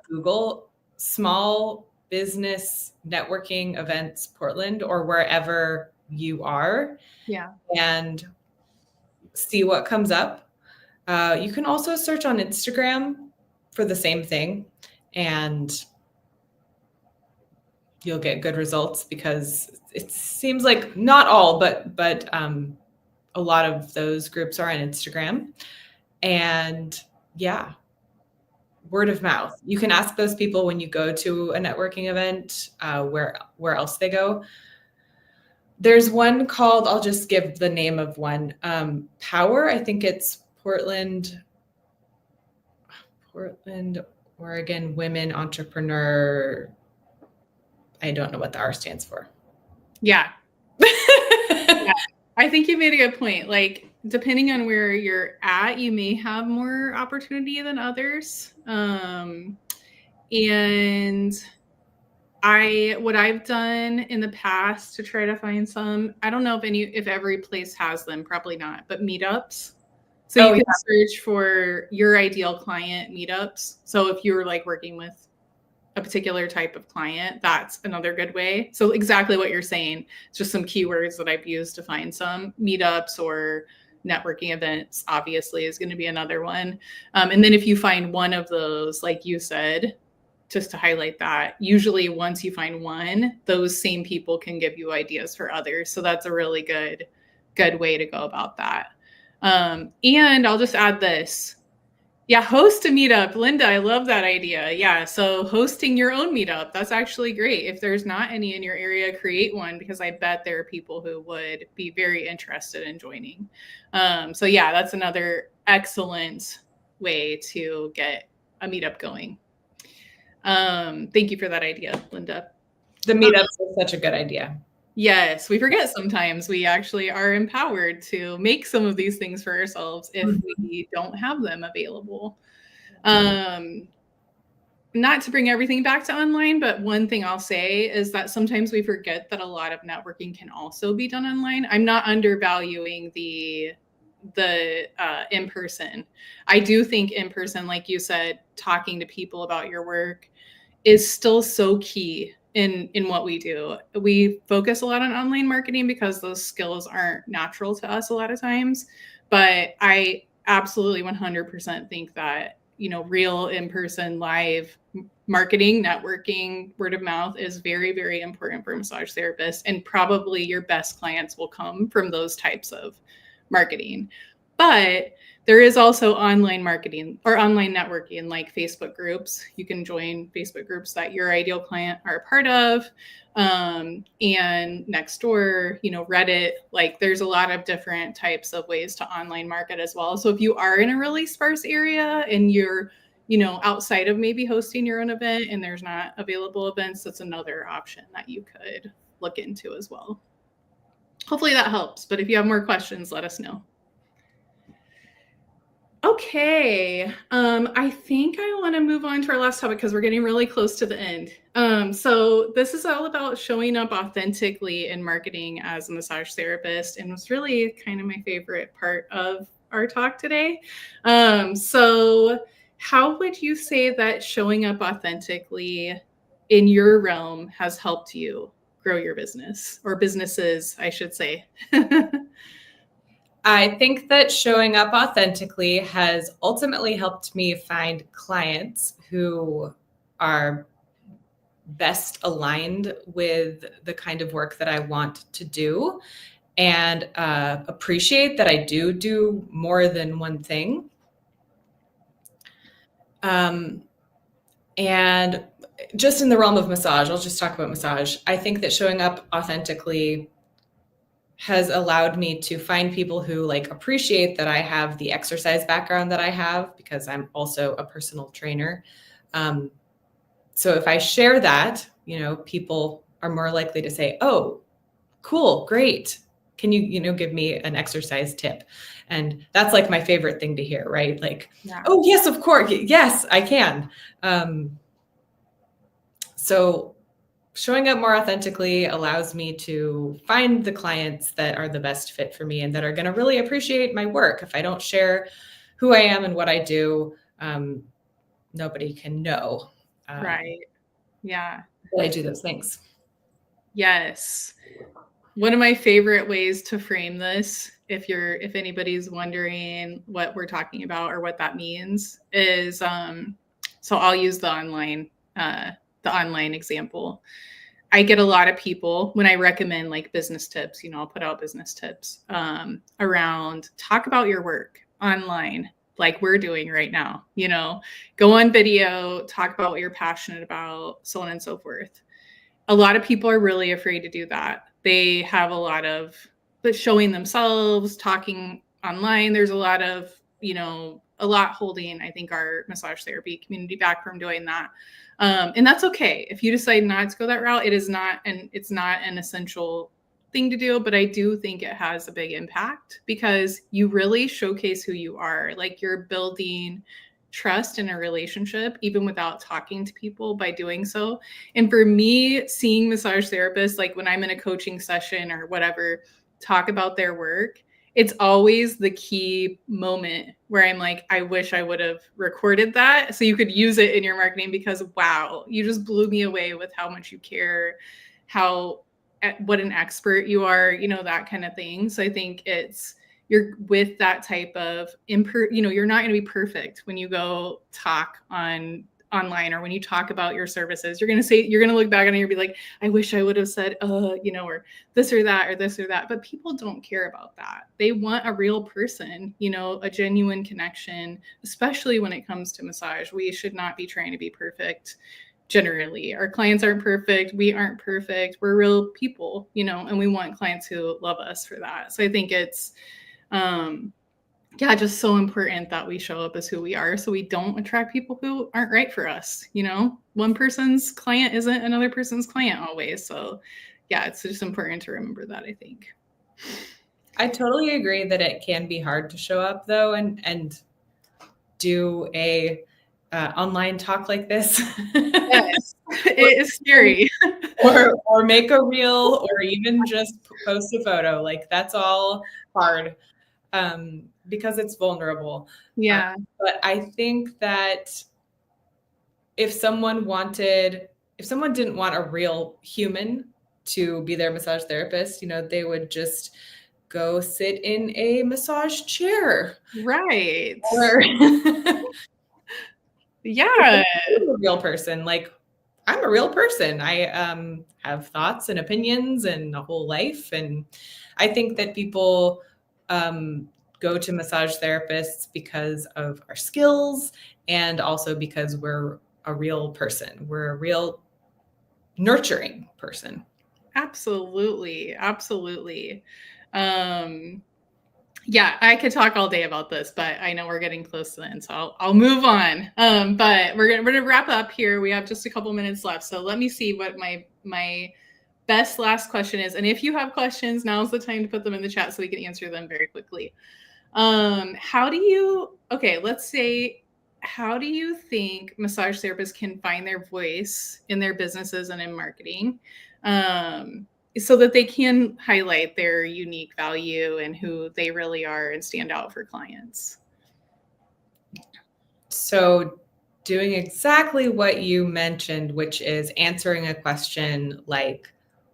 Google small business networking events Portland or wherever you are. Yeah. And see what comes up. You can also search on Instagram for the same thing. And you'll get good results because it seems like not all, but a lot of those groups are on Instagram. And yeah, word of mouth. You can ask those people when you go to a networking event where else they go. There's one called, I'll just give the name of one, Power. I think it's Portland, Oregon Women Entrepreneur. I don't know what the R stands for. Yeah. Yeah. I think you made a good point. Like, depending on where you're at, you may have more opportunity than others. And what I've done in the past to try to find some, I don't know if every place has them, probably not, but meetups. So you can search for your ideal client meetups. So if you're like working with a particular type of client, that's another good way. So exactly what you're saying, it's just some keywords that I've used to find some meetups or networking events, obviously, is going to be another one. And then if you find one of those, like you said, just to highlight that, usually once you find one, those same people can give you ideas for others. So that's a really good way to go about that. And I'll just add this. Yeah, host a meetup. Linda, I love that idea. Yeah, so hosting your own meetup, that's actually great. If there's not any in your area, create one because I bet there are people who would be very interested in joining. So yeah, that's another excellent way to get a meetup going. Thank you for that idea, Linda. The meetups are such a good idea. Yes, we forget sometimes we actually are empowered to make some of these things for ourselves if we don't have them available. Not to bring everything back to online, but one thing I'll say is that sometimes we forget that a lot of networking can also be done online. I'm not undervaluing the in-person. I do think in-person, like you said, talking to people about your work is still so key in what we do. We focus a lot on online marketing because those skills aren't natural to us a lot of times. But I absolutely 100% think that, real in-person live marketing, networking, word of mouth is very, very important for massage therapists. And probably your best clients will come from those types of marketing. But there is also online marketing or online networking, like Facebook groups. You can join Facebook groups that your ideal client are a part of. And Nextdoor, Reddit, like there's a lot of different types of ways to online market as well. So if you are in a really sparse area and you're, outside of maybe hosting your own event and there's not available events, that's another option that you could look into as well. Hopefully that helps. But if you have more questions, let us know. Okay, I think I want to move on to our last topic because we're getting really close to the end. So this is all about showing up authentically in marketing as a massage therapist, and it's really kind of my favorite part of our talk today. So how would you say that showing up authentically in your realm has helped you grow your business, or businesses, I should say? I think that showing up authentically has ultimately helped me find clients who are best aligned with the kind of work that I want to do, and appreciate that I do more than one thing. And just in the realm of massage, I'll just talk about massage. I think that showing up authentically has allowed me to find people who like appreciate that I have the exercise background that I have, because I'm also a personal trainer. So if I share that, people are more likely to say, "Oh, cool, great. Can you, give me an exercise tip?" And that's like my favorite thing to hear, right? Like, Yeah. "Oh, yes, of course. Yes, I can." So showing up more authentically allows me to find the clients that are the best fit for me and that are going to really appreciate my work. If I don't share who I am and what I do, nobody can know Right. Yeah. that I do those things. Yes. One of my favorite ways to frame this, if anybody's wondering what we're talking about or what that means, is so I'll use the online example. I get a lot of people when I recommend like business tips, I'll put out business tips around talk about your work online, like we're doing right now, go on video, talk about what you're passionate about, so on and so forth. A lot of people are really afraid to do that. They have a lot of showing themselves, talking online. There's a lot of, a lot holding, I think, our massage therapy community back from doing that. And that's okay. If you decide not to go that route, it's not an essential thing to do, but I do think it has a big impact because you really showcase who you are. Like you're building trust in a relationship, even without talking to people by doing so. And for me, seeing massage therapists, like when I'm in a coaching session or whatever, talk about their work, it's always the key moment where I'm like, I wish I would have recorded that so you could use it in your marketing because wow, you just blew me away with how much you care, what an expert you are, that kind of thing. So I think you're with that type of you're not going to be perfect when you go talk online or when you talk about your services. You're going to look back on it and be like, I wish I would have said or this or that or this or that. But people don't care about that. They want a real person, a genuine connection, especially when it comes to massage. We should not be trying to be perfect. Generally, our clients aren't perfect, we aren't perfect, we're real people, and we want clients who love us for that. So I think it's just so important that we show up as who we are so we don't attract people who aren't right for us. One person's client isn't another person's client always. So yeah, it's just important to remember that, I think. I totally agree that it can be hard to show up though and do a online talk like this. Yes, it is scary. or make a reel or even just post a photo. Like that's all hard because it's vulnerable. Yeah. But I think that if someone didn't want a real human to be their massage therapist, they would just go sit in a massage chair. Right. Or yeah. a real person. Like I'm a real person. I have thoughts and opinions and a whole life. And I think that people go to massage therapists because of our skills and also because we're a real person. We're a real nurturing person. Absolutely. Yeah, I could talk all day about this, but I know we're getting close to the end, so I'll move on. But we're gonna wrap up here. We have just a couple minutes left, so let me see what my best last question is. And if you have questions, now's the time to put them in the chat so we can answer them very quickly. How do you think massage therapists can find their voice in their businesses and in marketing? So that they can highlight their unique value and who they really are and stand out for clients. So doing exactly what you mentioned, which is answering a question like,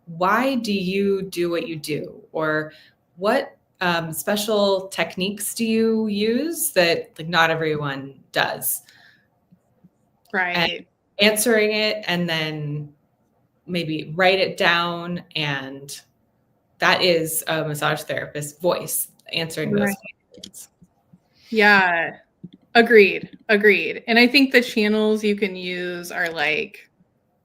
why do you do what you do? Or what special techniques do you use that like not everyone does? Right. And answering it and then maybe write it down. And that is a massage therapist's voice answering those questions. Yeah. Agreed. And I think the channels you can use are like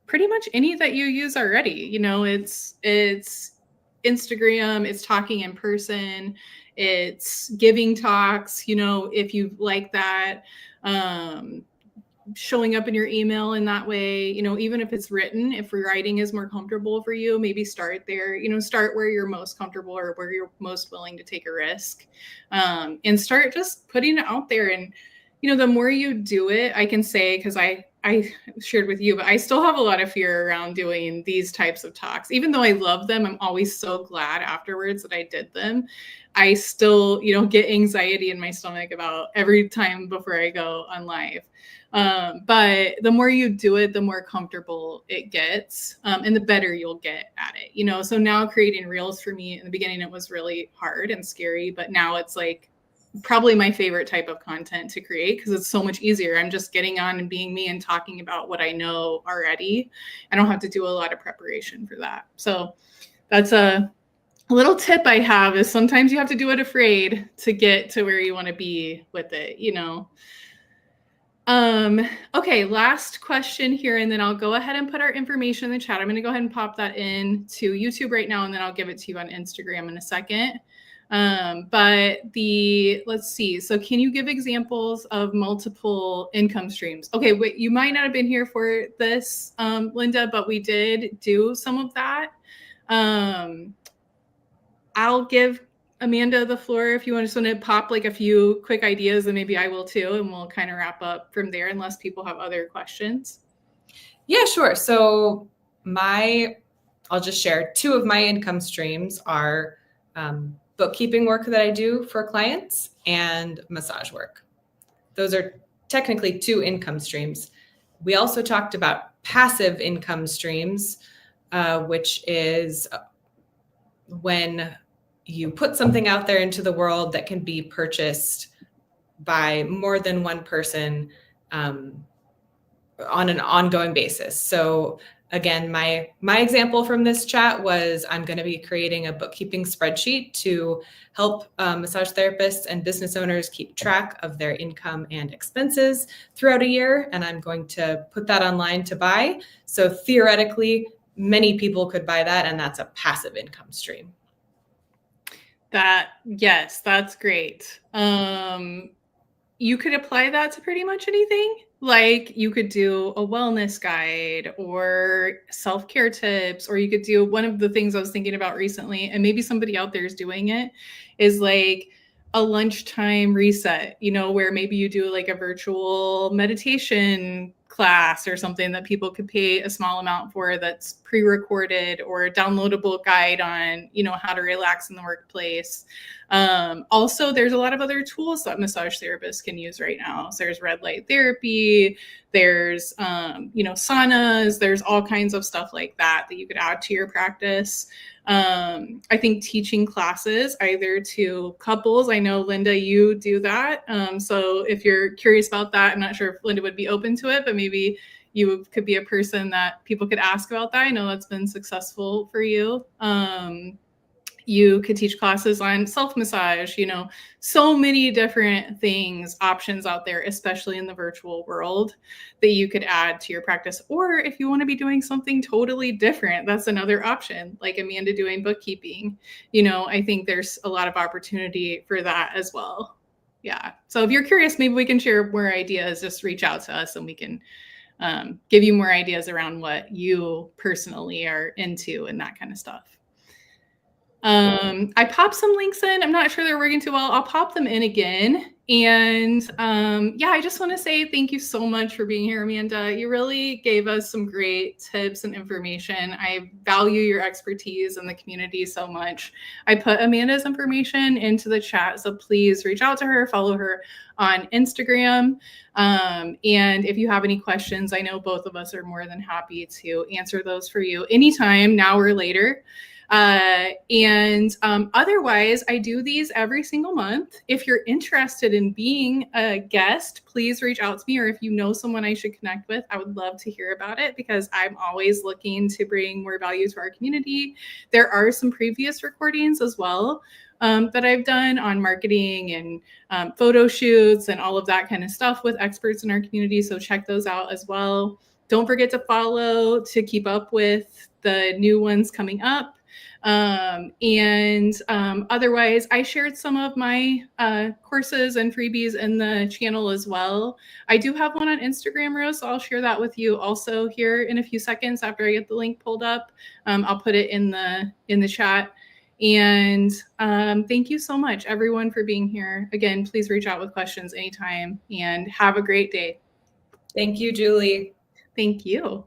pretty much any that you use already. You know, it's Instagram, it's talking in person, it's giving talks, you know, if you like that. Showing up in your email in that way, you know, even if it's written, if writing is more comfortable for you, maybe start there, you know, start where you're most comfortable or where you're most willing to take a risk, and start just putting it out there. And, you know, the more you do it, I can say, because I shared with you, but I still have a lot of fear around doing these types of talks. Even though I love them, I'm always so glad afterwards that I did them. I still, you know, get anxiety in my stomach about every time before I go on live. But the more you do it, the more comfortable it gets, and the better you'll get at it, you know? So now creating reels for me in the beginning, it was really hard and scary, but now it's like probably my favorite type of content to create because it's so much easier. I'm just getting on and being me and talking about what I know already. I don't have to do a lot of preparation for that. So that's a little tip I have, is sometimes you have to do it afraid to get to where you want to be with it, you know? Okay, last question here, and then I'll go ahead and put our information in the chat. I'm going to go ahead and pop that in to YouTube right now, and then I'll give it to you on Instagram in a second. But let's see. So can you give examples of multiple income streams? Okay, wait, you might not have been here for this, Linda, but we did do some of that. I'll give Amanda the floor if you just want to pop like a few quick ideas, and maybe I will too, and we'll kind of wrap up from there unless people have other questions. Yeah, sure. So I'll just share 2 of my income streams are bookkeeping work that I do for clients and massage work. Those are technically 2 income streams. We also talked about passive income streams, which is when you put something out there into the world that can be purchased by more than one person on an ongoing basis. So again, my example from this chat was I'm going to be creating a bookkeeping spreadsheet to help massage therapists and business owners keep track of their income and expenses throughout a year. And I'm going to put that online to buy. So theoretically, many people could buy that, and that's a passive income stream. Yes, that's great. You could apply that to pretty much anything. Like you could do a wellness guide or self-care tips, or you could do one of the things I was thinking about recently, and maybe somebody out there is doing it, is like a lunchtime reset, you know, where maybe you do like a virtual meditation class or something that people could pay a small amount for, that's pre-recorded, or a downloadable guide on, you know, how to relax in the workplace. Also, there's a lot of other tools that massage therapists can use right now. So there's red light therapy, there's, you know, saunas, there's all kinds of stuff like that that you could add to your practice. I think teaching classes either to couples, I know Linda, you do that. So if you're curious about that, I'm not sure if Linda would be open to it, but maybe you could be a person that people could ask about that. I know that's been successful for you. You could teach classes on self-massage, you know, so many different things, options out there, especially in the virtual world, that you could add to your practice. Or if you want to be doing something totally different, that's another option, like Amanda doing bookkeeping. You know, I think there's a lot of opportunity for that as well. Yeah. So if you're curious, maybe we can share more ideas. Just reach out to us and we can give you more ideas around what you personally are into and that kind of stuff. I popped some links in. I'm not sure they're working too well. I'll pop them in again. And yeah, I just want to say thank you so much for being here, Amanda. You really gave us some great tips and information. I value your expertise in the community so much. I put Amanda's information into the chat, so please reach out to her, follow her on Instagram. And if you have any questions, I know both of us are more than happy to answer those for you anytime, now or later. Otherwise, I do these every single month. If you're interested in being a guest, please reach out to me, or if you know someone I should connect with, I would love to hear about it because I'm always looking to bring more value to our community. There are some previous recordings as well that I've done on marketing and photo shoots and all of that kind of stuff with experts in our community. So check those out as well. Don't forget to follow to keep up with the new ones coming up. Otherwise, I shared some of my courses and freebies in the channel as well. I do have one on Instagram, Rose, so I'll share that with you also here in a few seconds after I get the link pulled up. I'll put it in the chat. And thank you so much, everyone, for being here. Again, please reach out with questions anytime and have a great day. Thank you, Julie. Thank you.